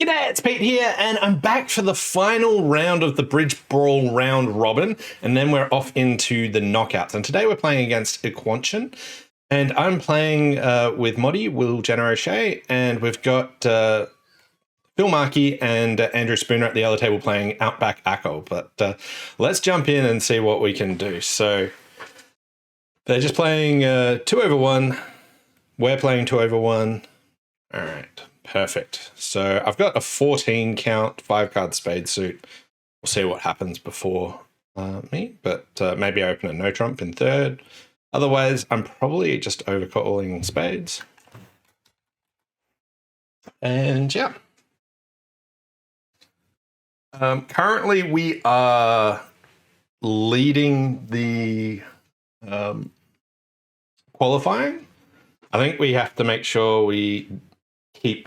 G'day, it's Pete here, and I'm back for the final round of the Bridge Brawl round robin, and then we're off into the knockouts. And today we're playing against Equantion, and I'm playing with Moddy, Will Jenner O'Shea, and we've got Phil Markey and Andrew Spooner at the other table playing Outback Echo. But let's jump in and see what we can do. So they're just playing 2 over 1. We're playing 2 over 1. All right. Perfect. So I've got a 14 count 5-card spade suit. We'll see what happens before me, but maybe I open a no trump in third. Otherwise, I'm probably just overcalling spades. And yeah. Currently, we are leading the qualifying. I think we have to make sure we keep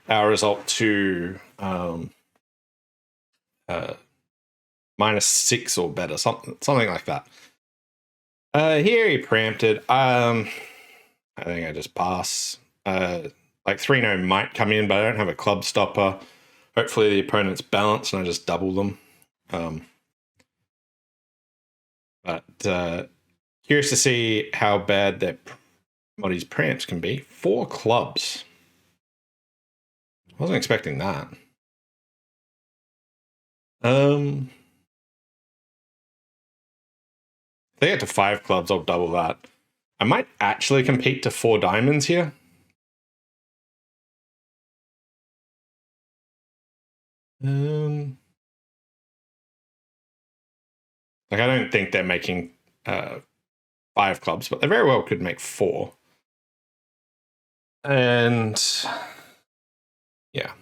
our result to -6 or better, something like that. Here he preempted. I think I just pass. Like 3-no might come in, but I don't have a club stopper. Hopefully the opponent's balanced and I just double them. But curious to see how bad their Moddy's preamps can be. 4 clubs. Wasn't expecting that. If they get to 5 clubs, I'll double that. I might actually compete to 4 diamonds here. Like, I don't think they're making 5 clubs, but they very well could make 4. And yeah.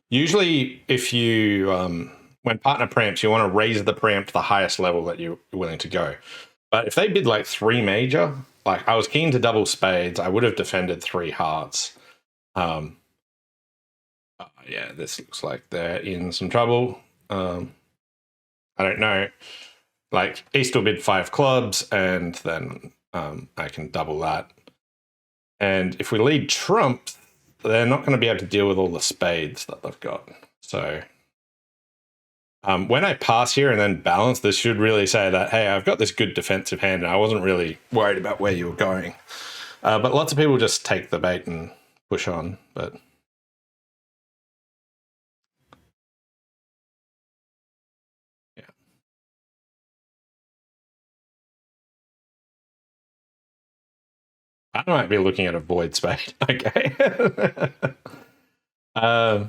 Usually, if you, when partner preempts, you want to raise the preempt to the highest level that you're willing to go. But if they bid like 3 major, like I was keen to double spades, I would have defended 3 hearts. Yeah, this looks like they're in some trouble. I don't know. Like East will bid 5 clubs, and then I can double that. And if we lead trump, they're not going to be able to deal with all the spades that they've got. So when I pass here and then balance, this should really say that, hey, I've got this good defensive hand, and I wasn't really worried about where you were going. But lots of people just take the bait and push on. But yeah. I might be looking at a void spade. Okay. Yeah.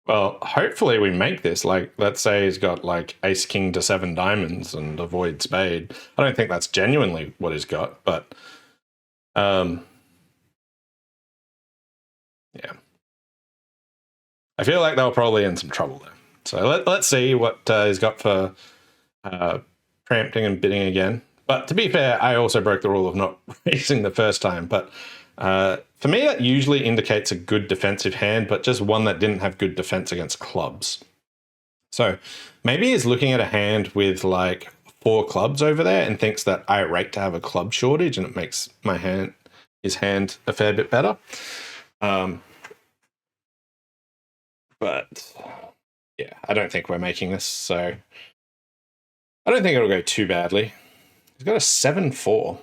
Well, hopefully we make this. Like, let's say he's got like ace king to 7 diamonds and a void spade. I don't think that's genuinely what he's got, but yeah. I feel like they were probably in some trouble there. So let's see what he's got for preempting and bidding again. But to be fair, I also broke the rule of not raising the first time. But for me, that usually indicates a good defensive hand, but just one that didn't have good defense against clubs. So maybe he's looking at a hand with like 4 clubs over there and thinks that I rate to have a club shortage, and it makes his hand a fair bit better. But yeah, I don't think we're making this, so I don't think it'll go too badly. He's got a 7-4.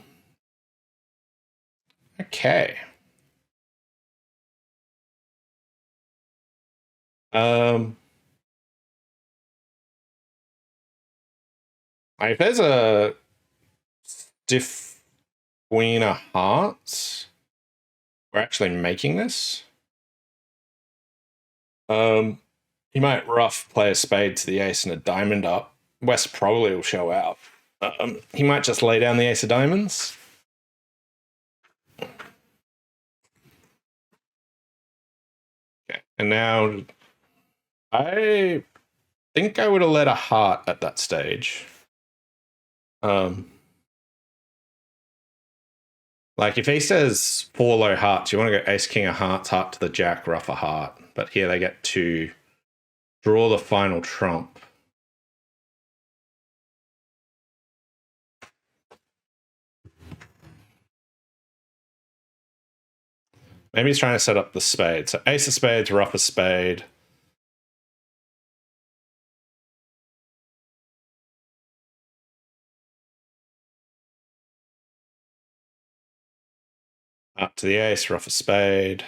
Okay. If there's a stiff queen of hearts, we're actually making this. He might rough play a spade to the ace and a diamond up. West probably will show out. He might just lay down the ace of diamonds. Okay, and now I think I would have led a heart at that stage. Like if he says 4 low hearts, you want to go ace king of hearts, heart to the jack, rough a heart. But here they get to draw the final trump. Maybe he's trying to set up the spade. So ace of spades, rough a spade. Up to the ace, rough a spade.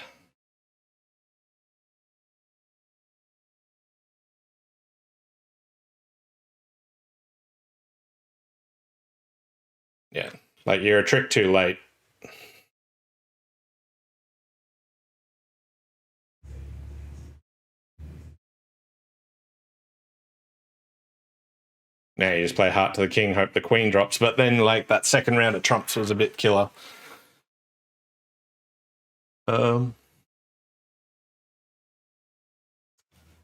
Yeah, like you're a trick too late. Now you just play heart to the king, hope the queen drops. But then, like, that second round of trumps was a bit killer.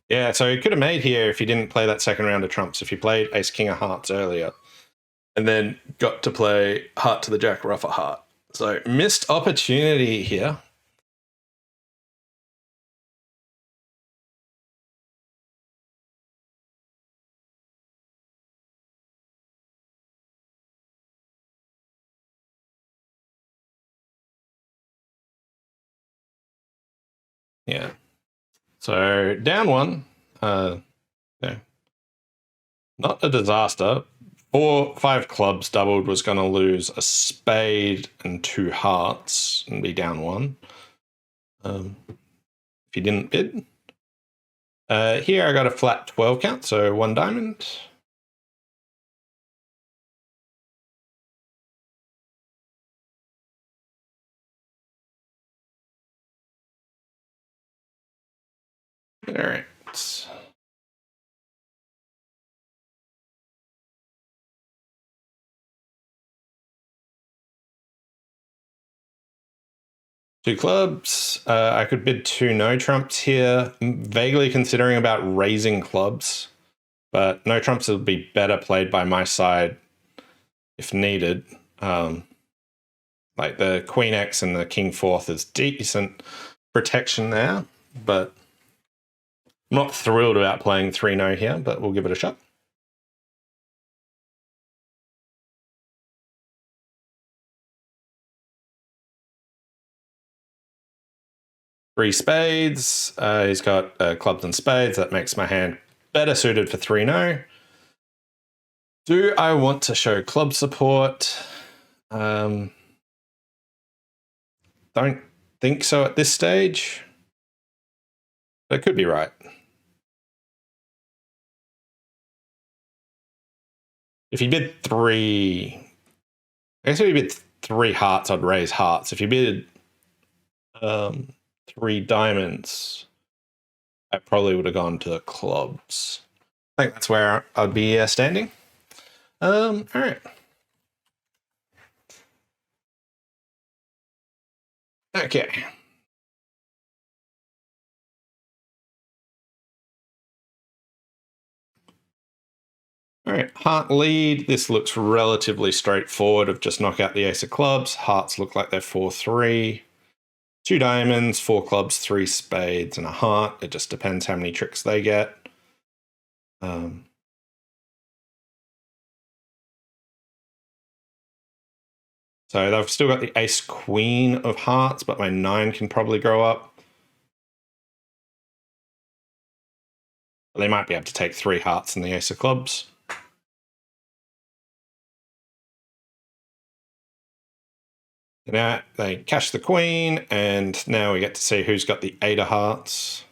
Yeah, so he could have made here if he didn't play that second round of trumps. If he played ace king of hearts earlier, and then got to play heart to the jack, rough a heart. So missed opportunity here. Yeah. So down one. Yeah. Not a disaster. 4-5 clubs doubled was going to lose a spade and 2 hearts and be down one. If you didn't bid. Here I got a flat 12 count, so 1 diamond. All right. 2 clubs. I could bid 2 no trumps here. I'm vaguely considering about raising clubs, but no trumps would be better played by my side if needed. Like the queen X and the king fourth is decent protection there, but I'm not thrilled about playing 3 no here, but we'll give it a shot. Three spades. He's got clubs and spades. That makes my hand better suited for 3 no. Do I want to show club support? Don't think so at this stage. But it could be right. If you bid 3, I guess if you bid 3 hearts, I'd raise hearts. If you bid 3 diamonds, I probably would have gone to clubs. I think that's where I'd be standing. All right. Okay. All right, heart lead. This looks relatively straightforward of just knock out the ace of clubs. Hearts look like they're 4-3. 2 diamonds, 4 clubs, 3 spades, and a heart. It just depends how many tricks they get. So they've still got the ace queen of hearts, but my 9 can probably grow up. They might be able to take 3 hearts and the ace of clubs. Now they cash the queen, and now we get to see who's got the 8 of hearts.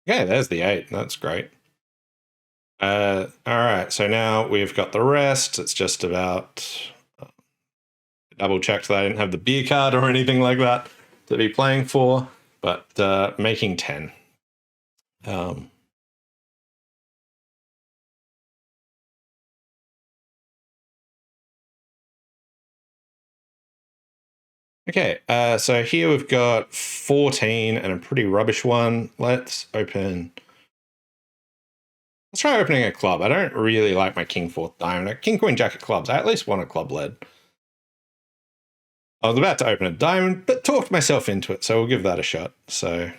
Yeah, there's the 8. That's great. All right, so now we've got the rest. It's just about double checked that I didn't have the beer card or anything like that to be playing for, but making 10. Okay, so here we've got 14 and a pretty rubbish one. Let's open. Let's try opening a club. I don't really like my king fourth diamond. King queen jack of clubs. I at least want a club lead. I was about to open a diamond, but talked myself into it, so we'll give that a shot. So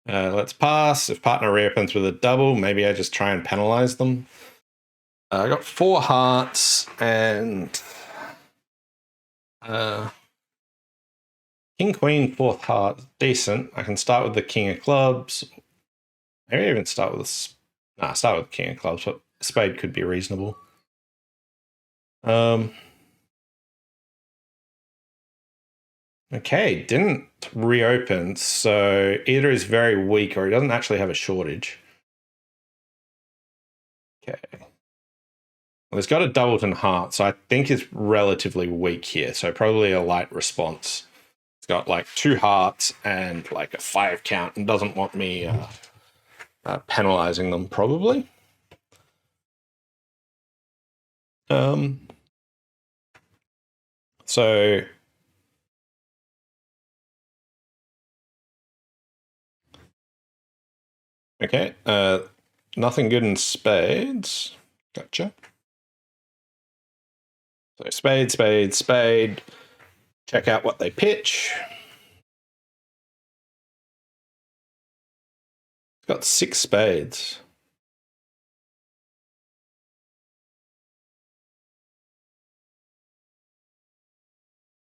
Let's pass. If partner reopens with a double, maybe I just try and penalize them. I got 4 hearts and King, Queen, 4th heart. Decent. I can start with the King of Clubs. Maybe even start with start with the King of Clubs, but Spade could be reasonable. Okay, didn't reopen, so either is very weak or he doesn't actually have a shortage. Okay. Well, it's got a Doubleton heart, so I think it's relatively weak here, so probably a light response. It's got like 2 hearts and like a 5 count and doesn't want me penalizing them, probably. So okay, nothing good in spades. Gotcha. So spade, spade, spade. Check out what they pitch. It's got 6 spades.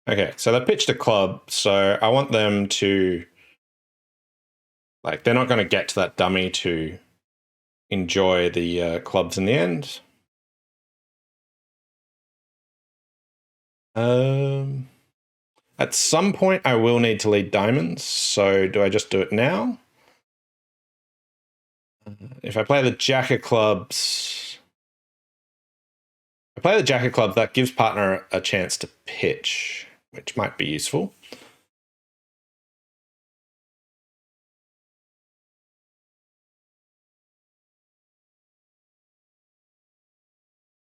Okay, so they pitched a club, so I want them to, like, they're not going to get to that dummy to enjoy the clubs in the end. At some point, I will need to lead diamonds, so do I just do it now? If I play the Jack of Clubs, that gives partner a chance to pitch, which might be useful.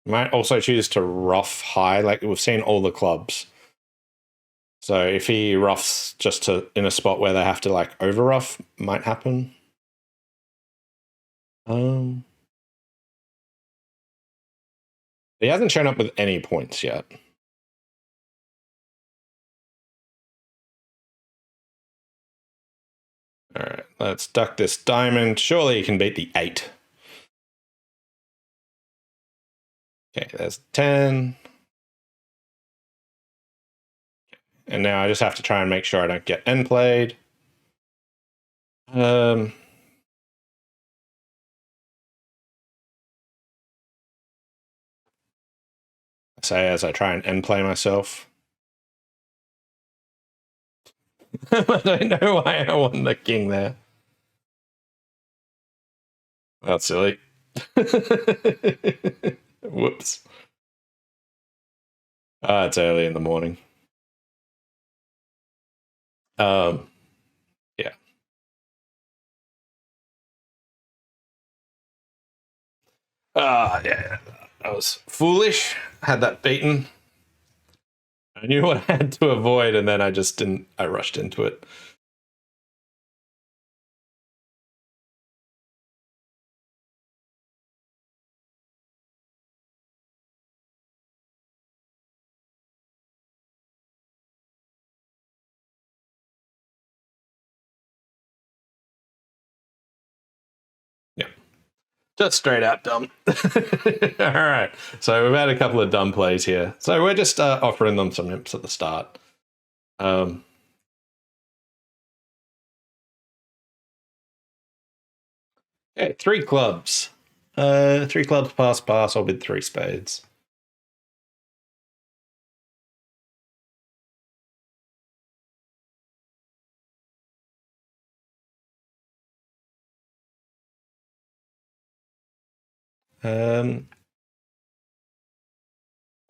Might also choose to rough high, like we've seen all the clubs. So if he roughs just to in a spot where they have to like over rough, might happen. He hasn't shown up with any points yet. All right, let's duck this diamond. Surely he can beat the 8. Okay, there's 10. And now I just have to try and make sure I don't get end played. I say as I try and end play myself. I don't know why I won the king there. That's silly. Whoops. It's early in the morning. Yeah. Yeah. I was foolish. Had that beaten. I knew what I had to avoid, and then I just didn't. I rushed into it. Yeah. Just straight out dumb. All right. So we've had a couple of dumb plays here. So we're just offering them some imps at the start. Okay, 3 clubs. 3 clubs, pass, pass. I'll bid 3 spades. All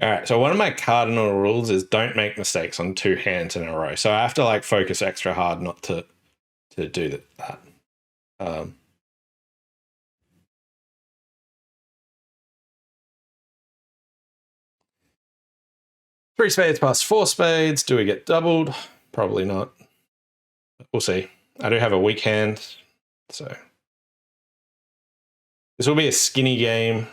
right, so one of my cardinal rules is don't make mistakes on 2 hands in a row. So I have to like focus extra hard not to do that. 3 spades past 4 spades. Do we get doubled? Probably not. We'll see. I do have a weak hand, so this will be a skinny game.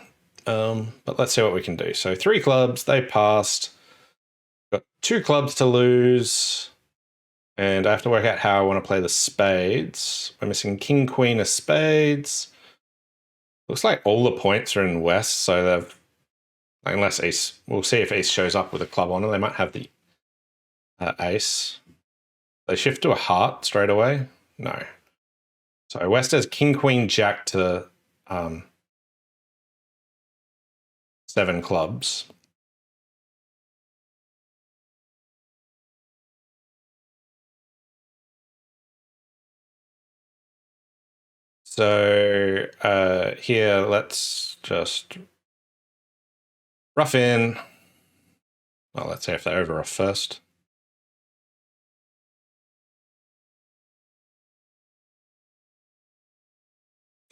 But let's see what we can do. So 3 clubs, they passed. Got 2 clubs to lose. And I have to work out how I want to play the spades. We're missing king, queen of spades. Looks like all the points are in west, so they've, unless ace, we'll see if ace shows up with a club on it. They might have the ace. They shift to a heart straight away. No. So west has king, queen, jack to 7 clubs. So here, let's just rough in. Well, let's see if they over rough first.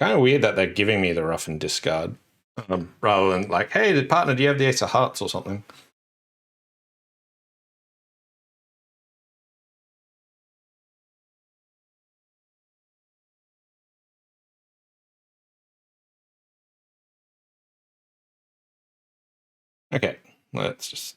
Kind of weird that they're giving me the rough and discard rather than like, hey, the partner, do you have the ace of hearts or something? Okay, let's just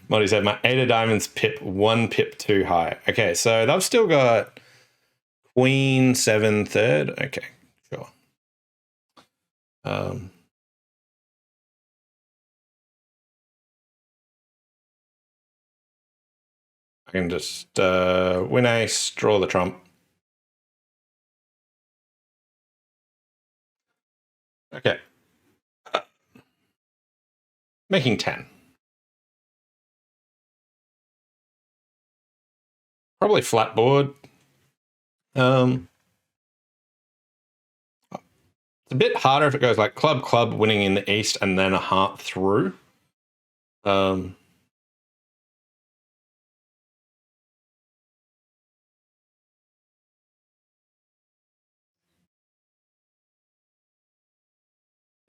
Monty said my 8 of diamonds pip 1 pip too high. Okay, so they've still got queen 7 third. Okay, sure. I can just win ace, draw the trump. Okay. Making 10. Probably flat board. It's a bit harder if it goes like club, club, winning in the east, and then a heart through.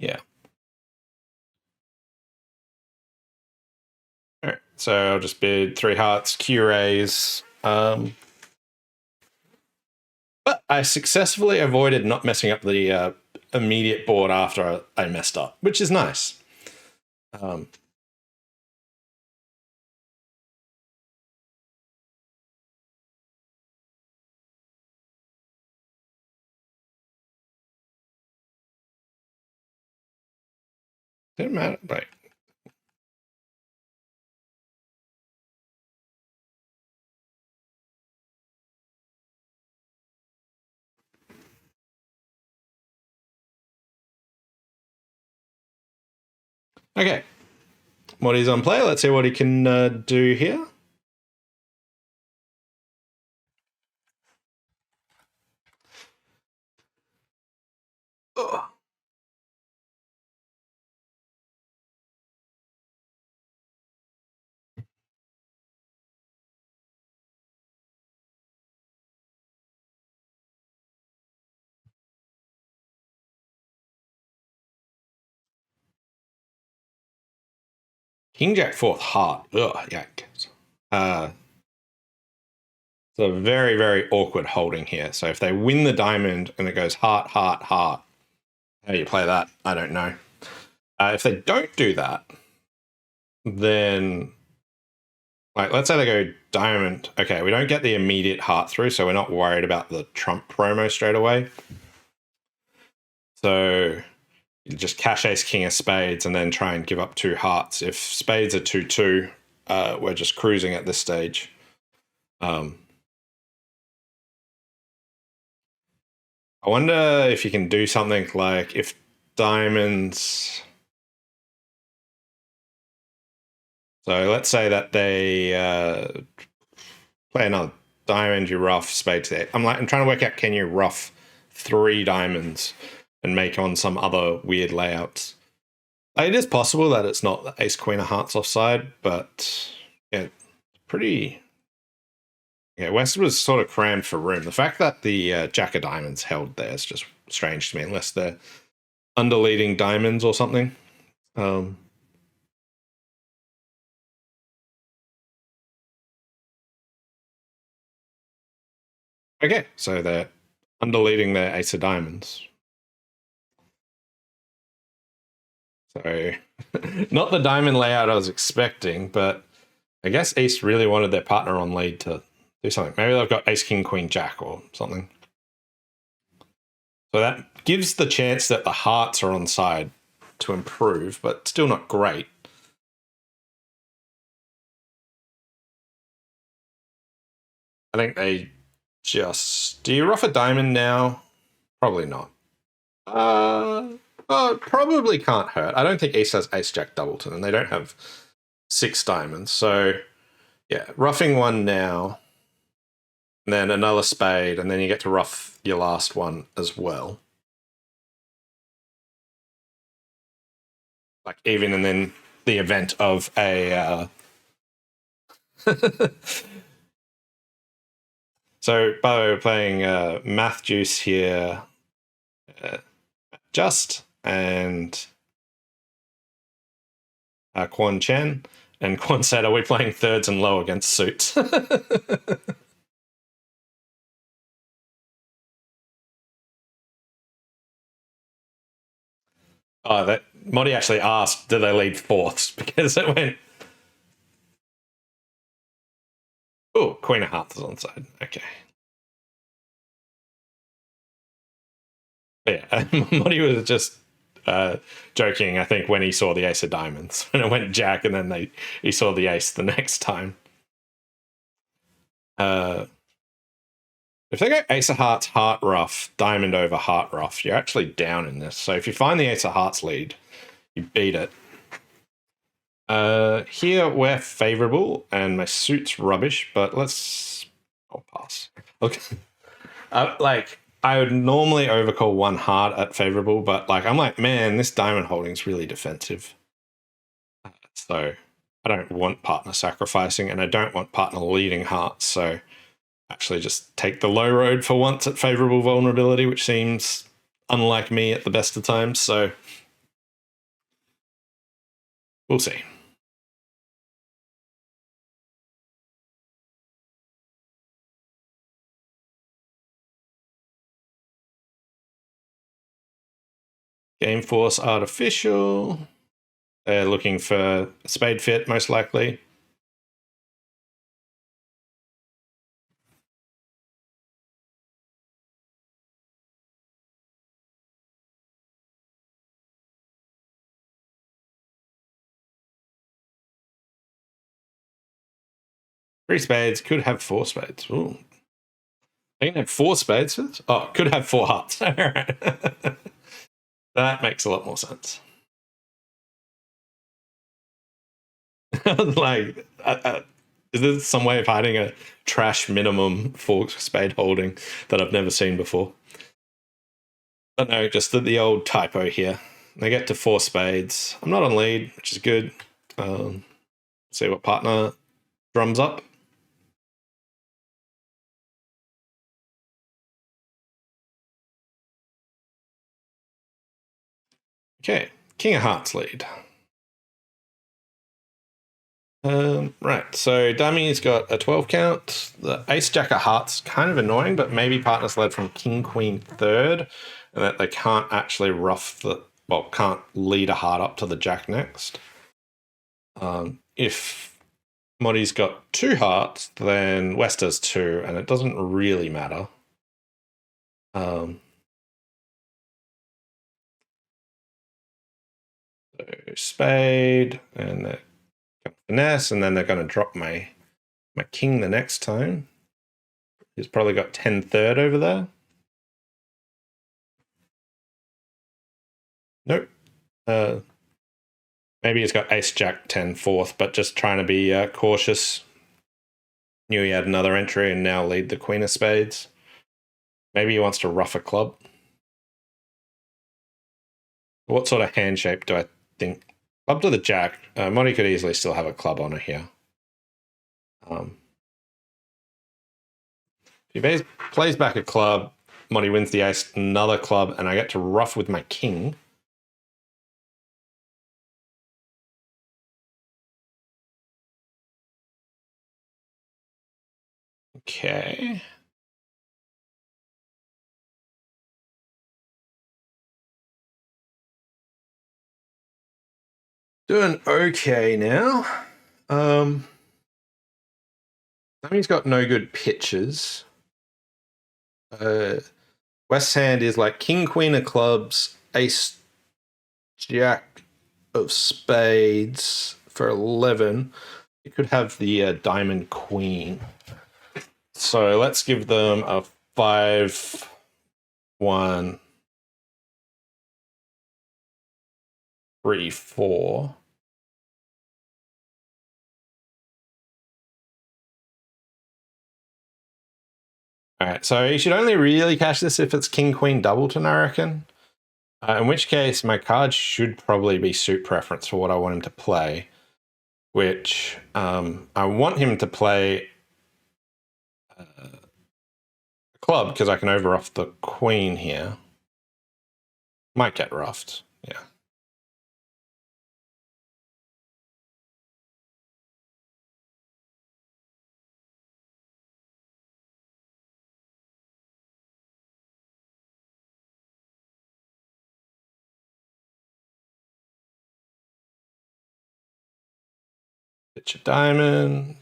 Yeah. All right. So I'll just bid 3 hearts, Q raise. But I successfully avoided not messing up the immediate board after I messed up, which is nice. Didn't matter. Right. Okay. What he's on play. Let's see what he can do here. Ugh. King Jack 4th heart. Ugh, yuck. It's a very, very awkward holding here. So if they win the diamond and it goes heart, heart, heart, how do you play that? I don't know. If they don't do that, then like let's say they go diamond. Okay, we don't get the immediate heart through, so we're not worried about the trump promo straight away. So you just cash ace king of spades and then try and give up 2 hearts. If spades are 2-2, we're just cruising at this stage. I wonder if you can do something like if diamonds. So let's say that they play another diamond, you rough, spades there. I'm trying to work out, can you rough 3 diamonds and make on some other weird layouts? It is possible that it's not ace queen of hearts offside, but yeah, pretty. Yeah, West was sort of crammed for room. The fact that the jack of diamonds held there is just strange to me, unless they're underleading diamonds or something. Okay, so they're underleading their ace of diamonds. So, not the diamond layout I was expecting, but I guess Ace really wanted their partner on lead to do something. Maybe they've got Ace, King, Queen, Jack or something. So that gives the chance that the hearts are on side to improve, but still not great. I think they just... Do you rough a diamond now? Probably not. Probably can't hurt. I don't think Ace has Ace Jack Doubleton, and they don't have 6 diamonds. So, yeah, roughing one now, and then another spade, and then you get to rough your last one as well. Like, even and then the event of a... So, by the way, we're playing Math Juice here, Just, and Quan Chen. And Quan said, are we playing thirds and low against suits? Oh, that Modi actually asked, do they lead fourths? Because it went... Oh, Queen of Hearts is on side. Okay. But yeah, Modi was just joking, I think, when he saw the Ace of Diamonds. When it went Jack and then he saw the Ace the next time. If they go Ace of Hearts, Heart Rough, Diamond over Heart Rough, you're actually down in this. So if you find the Ace of Hearts lead, you beat it. Here we're favorable, and my suit's rubbish, but I'll pass. Okay. Like, I would normally overcall one heart at favorable, but like, I'm like, man, this diamond holding's really defensive. So I don't want partner sacrificing, and I don't want partner leading hearts. So actually just take the low road for once at favorable vulnerability, which seems unlike me at the best of times. So we'll see. Game Force Artificial. They're looking for a spade fit, most likely. Three spades, could have 4 spades. Ooh. They can have 4 spades. Oh, could have 4 hearts. All right. That makes a lot more sense. Like, is there some way of hiding a trash minimum for spade holding that I've never seen before? I don't know, just the old typo here. They get to 4 spades. I'm not on lead, which is good. See what partner drums up. Okay, King of Hearts lead. Right, so Dummy's got a 12 count. The Ace Jack of Hearts, kind of annoying, but maybe partners led from King Queen third, and that they can't actually can't lead a heart up to the Jack next. If Modi's got 2 hearts, then West has 2, and it doesn't really matter. So spade, and they're going to finesse, and then they're going to drop my king the next time. He's probably got 10 third over there. Nope. Maybe he's got Ace Jack 10 fourth, but just trying to be cautious. Knew he had another entry and now lead the Queen of Spades. Maybe he wants to rough a club. What sort of hand shape do I think? Club to the Jack. Monty could easily still have a club on it here. If he plays back a club, Monty wins the Ace, another club, and I get to rough with my King. Okay. Doing okay now. He's got no good pitches. West hand is like king, queen of clubs, ace, jack of spades for 11. You could have the diamond queen. So let's give them a 5, 1, 3, 4. All right, so you should only really cash this if it's king, queen, doubleton, I reckon. In which case, my card should probably be suit preference for what I want him to play, which I want him to play a club because I can over-ruff the queen here. Might get ruffed, yeah. Pitch a diamond.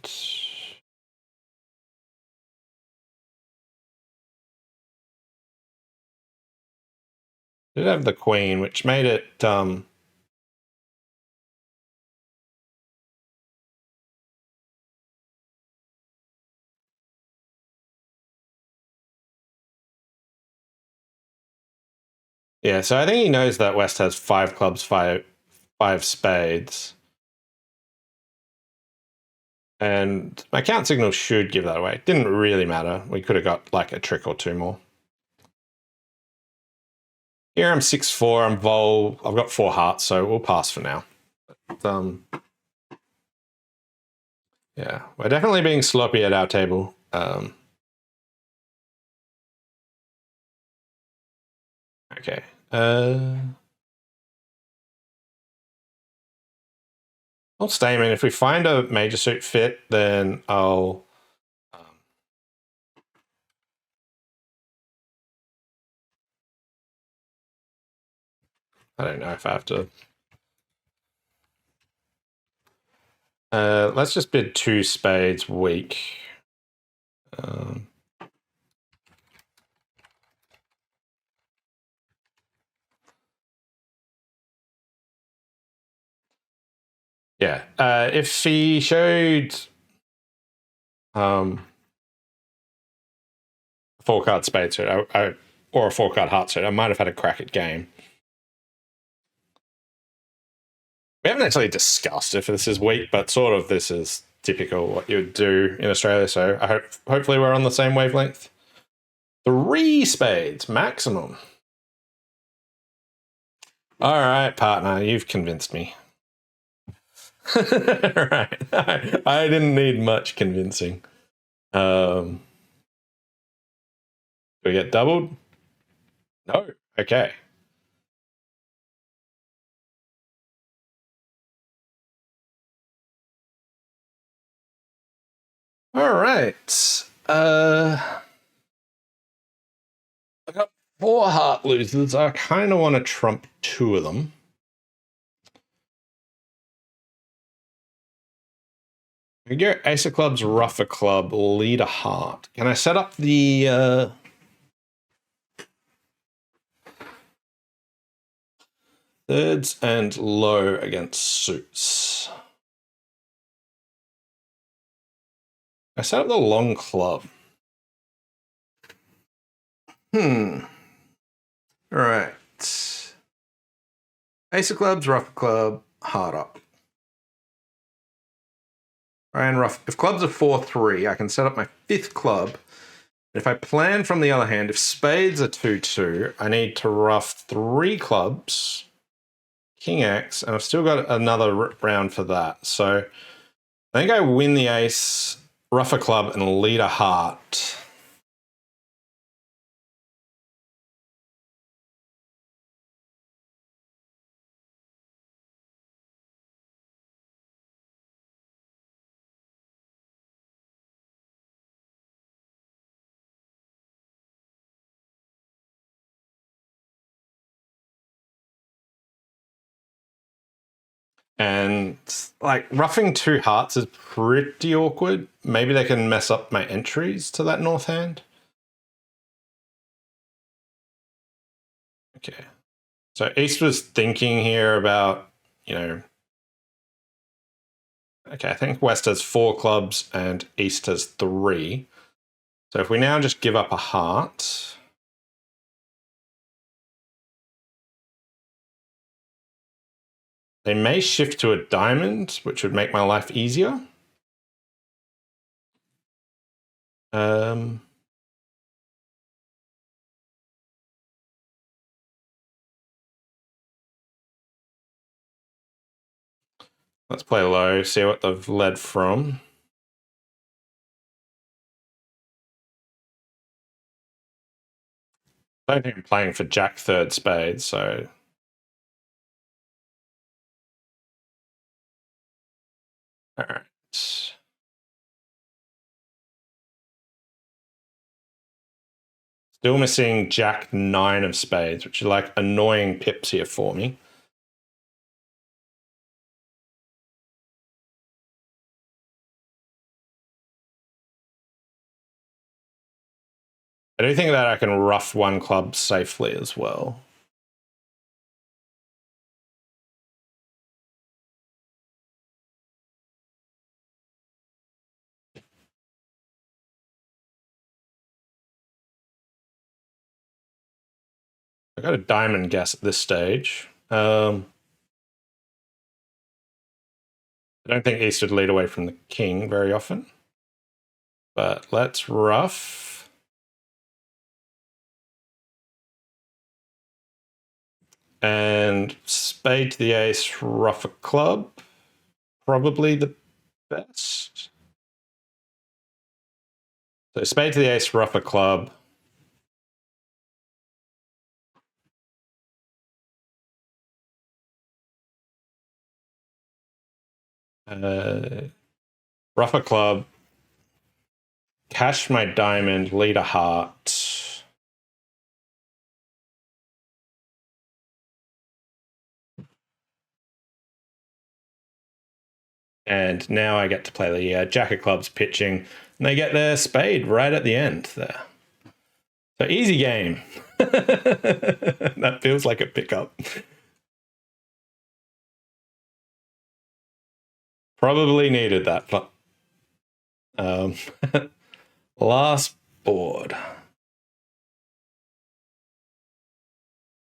Did have the queen, which made it yeah, so I think he knows that West has 5 clubs, five spades. And my count signal should give that away. Didn't really matter. We could have got like a trick or two more. Here I'm 6-4, I'm vol. I've got 4 hearts, so we'll pass for now. But, yeah, we're definitely being sloppy at our table. Okay. I'll stay. I mean, if we find a major suit fit, then I'll. I don't know if I have to. Let's just bid 2 spades weak. Yeah. If he showed 4-card spade suit, or a 4-card heart suit, I might have had a crack at game. We haven't actually discussed if this is weak, but sort of this is typical what you would do in Australia. So hopefully we're on the same wavelength. 3 spades maximum. All right, partner, you've convinced me. Right, I didn't need much convincing. Do we get doubled? No. Okay. All right. I got 4 heart losers. I kind of want to trump 2 of them. We go ace of clubs, rough a club, lead a heart. Can I set up the thirds and low against suits? I set up the long club. All right. Ace of clubs, rough a club, heart up. And rough. If clubs are 4-3, I can set up my 5th club. If I plan from the other hand, if spades are 2-2, I need to rough 3 clubs, king X, and I've still got another round for that. So I think I win the ace, rough a club, and lead a heart. And like roughing 2 hearts is pretty awkward. Maybe they can mess up my entries to that north hand. Okay. So East was thinking here about, you know, okay, I think West has 4 clubs and East has 3. So if we now just give up a heart, they may shift to a diamond, which would make my life easier. Let's play low, see what they've led from. I don't think I'm playing for Jack third spade, so. All right. Still missing Jack 9 of spades, which are like annoying pips here for me. I do think that I can rough 1 club safely as well. I got a diamond guess at this stage. I don't think East would lead away from the king very often. But let's rough. And spade to the ace, rough a club. Probably the best. So spade to the ace, rough a club. Rough a club. Cash my diamond, lead a heart. And now I get to play the Jack of Clubs pitching, and they get their spade right at the end there. So easy game. That feels like a pickup. Probably needed that. Last board.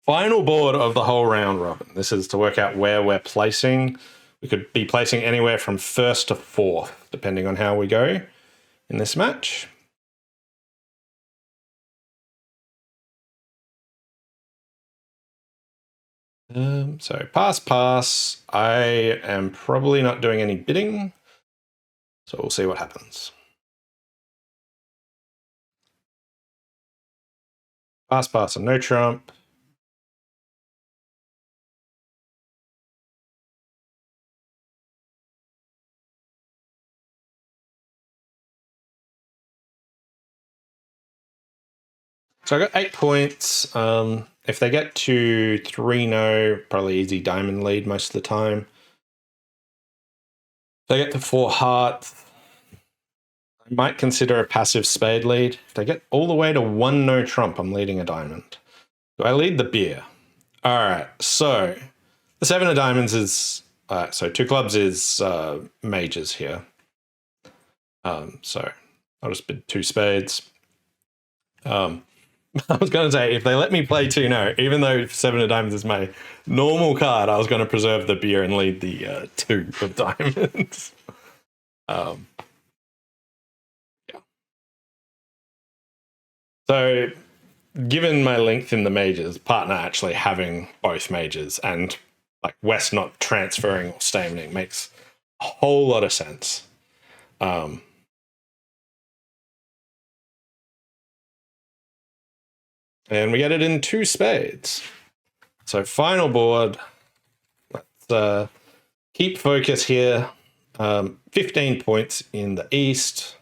Final board of the whole round robin. This is to work out where we're placing. We could be placing anywhere from 1st to 4th, depending on how we go in this match. So pass. I am probably not doing any bidding, so we'll see what happens. Pass and no trump. So I got 8 points. If they get to 3 no, probably easy diamond lead most of the time. If they get to 4 heart, I might consider a passive spade lead. If they get all the way to 1 no trump, I'm leading a diamond. Do I lead the beer? All right, so the 7 of diamonds is, so 2 clubs is majors here. So I'll just bid 2 spades. I was going to say, if they let me play 2 no, even though 7 of diamonds is my normal card, I was going to preserve the beer and lead the 2 of diamonds. Yeah. So, given my length in the majors, partner actually having both majors and like West not transferring or staying makes a whole lot of sense. And we get it in 2 spades. So final board. Let's keep focus here. 15 points in the East.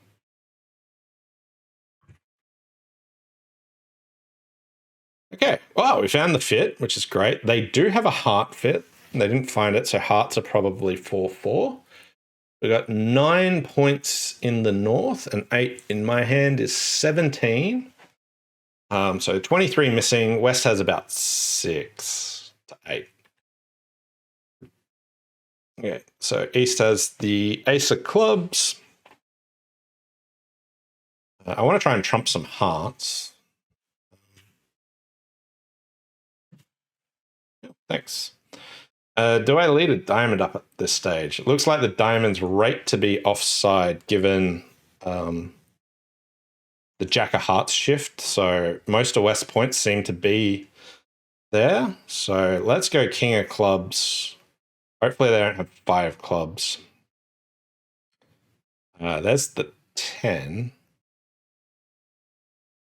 Okay, wow, we found the fit, which is great. They do have a heart fit. They didn't find it, so hearts are probably 4-4. We got 9 points in the north, and 8 in my hand is 17. So 23 missing. West has about 6 to 8. Okay, so East has the ace of clubs. I want to try and trump some hearts. Thanks. Do I lead a diamond up at this stage? It looks like the diamond's right to be offside given the Jack of Hearts shift. So most of West's points seem to be there. So let's go King of Clubs. Hopefully they don't have 5 clubs. There's the 10.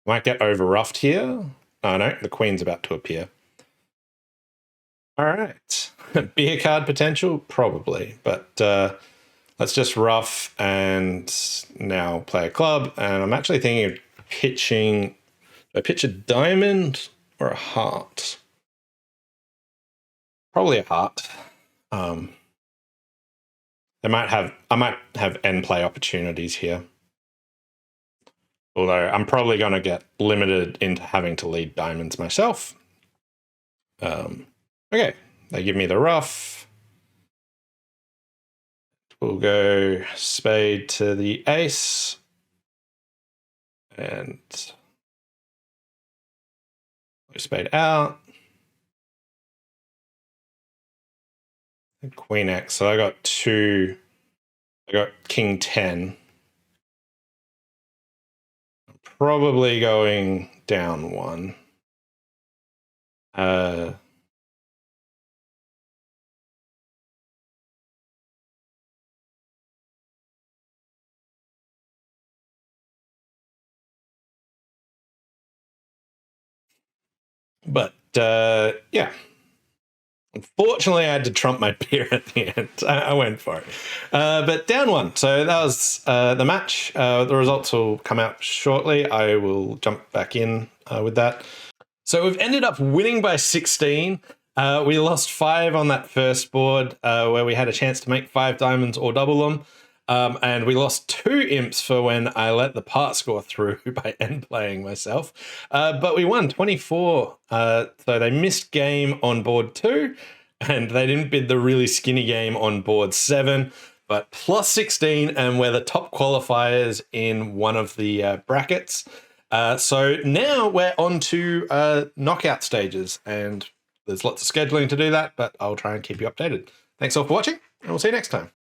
Might get over roughed here. Oh no, the Queen's about to appear. All right. Beer card potential? Probably. But let's just rough and now play a club. And I'm actually thinking of pitching. Do I pitch a diamond or a heart? Probably a heart. I might have end play opportunities here. Although I'm probably going to get limited into having to lead diamonds myself. Okay, they give me the rough. We'll go spade to the ace. And spade out. And Queen X. So I got 2. I got King 10. I'm probably going down 1. But yeah. Unfortunately, I had to trump my beer at the end. I went for it. But down 1. So that was the match. The results will come out shortly. I will jump back in with that. So we've ended up winning by 16. We lost 5 on that first board where we had a chance to make 5 diamonds or double them. And we lost 2 imps for when I let the part score through by end playing myself. But we won 24. So they missed game on board 2, and they didn't bid the really skinny game on board 7. But plus 16, and we're the top qualifiers in one of the brackets. So now we're on to knockout stages, and there's lots of scheduling to do that, but I'll try and keep you updated. Thanks all for watching, and we'll see you next time.